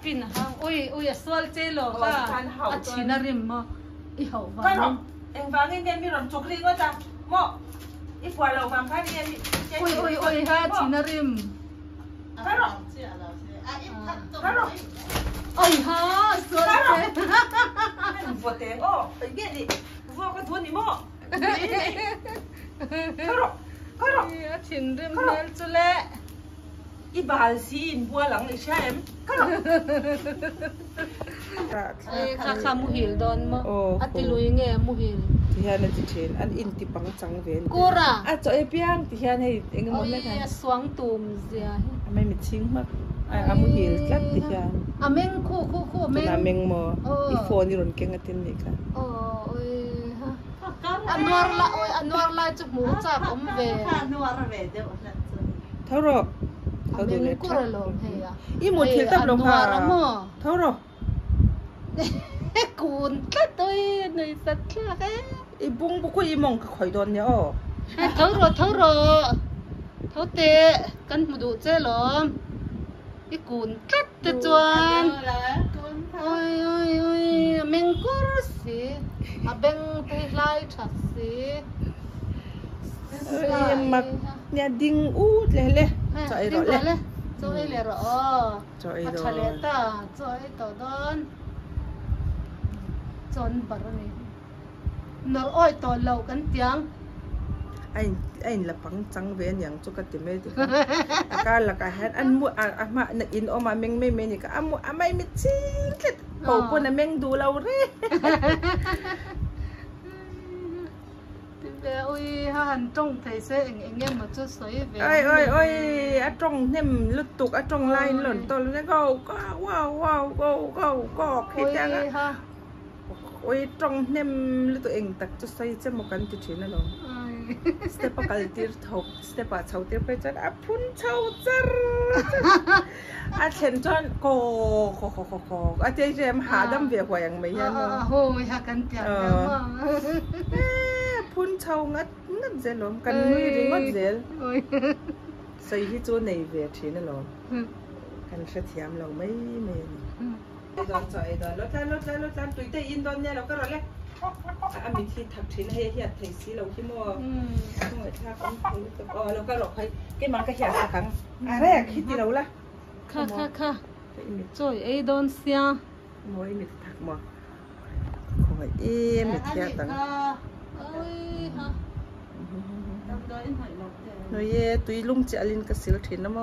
pin hang oi swal che lo ka a china rim mo I ho wa cái em vang cái mi ron chok ring ta mo I qua lâu vang cái đi oi ha china rim cái rồi oi ha swal che vô thế ô phải biết đi vô cái thôn đi mo cái rồi a chin rim nel chule I bal xin bua lắng đi xem cái rồi kha mu hil don mo atilui nge mu hil thì hiện nay trên anh in thì bằng trắng về kura à cho em piang thì hiện nay anh em muốn cái swang tum zia mấy mình chính mà à mua hiểu cắt thì hiện ameng khu meng là meng mo iPhone đi rồi cái tin này cả ôi ha anwar la chụp mũ chạp về thâu rồi thâu được đấy kura lo hay à ý một thiệt tâm lòng hà thâu rồi cuốn tất tôi này rất là cái bung bung cái mong khỏi đòn nhá thấu rồi thấu tệ căn một độ chơi lắm cái cuốn tất tự chuan ôi mình có gì à bên tay lại thật gì mặc nhà đinh út lẹ trời rồi lẹ trời lẹ rồi trời rồi trời lẹ ta trời tao đón chọn bờ này nó oi to lâu cắn tiếng anh là bằng trắng về nhàng cho cái tiền mấy thì cái là cái hết anh mua mà in ôm mà mình như cái anh mua mấy mình chín cái hậu quân là mình đủ lâu đấy ôi hắn trông thấy sẽ anh em một chút sấy về ôi ở trong nem lướt tục ở trong line lộn tôi nó go khi đang ôi trong nem lướt tụi anh tắc cho sấy cho một cái chuyện này rồi step up cái tiết thầu step up thầu tiết phải cho phun thầu chả chen cho co chơi em hạ đâm việc của anh mấy anh hồi hạ cắn tiếng phun thầu ngắt dễ lắm cần nuôi đi ngắt dễ xây cái chỗ này về chuyện này rồi cần sẽ thiam lâu mấy đòn sợi đòn lót lan tụi tây in đòn nha nó có rồi đấy mình khi thằng chuyện hay hiện thấy xí lâu khi mua người ta cũng nó có rồi cái món cái hiện thằng đấy khi đi đâu là kha rồi ấy đòn xia mỗi mình thằng mà không phải em mình theo tầng nói tụi lung chạy lên cái xíu chuyện nó mà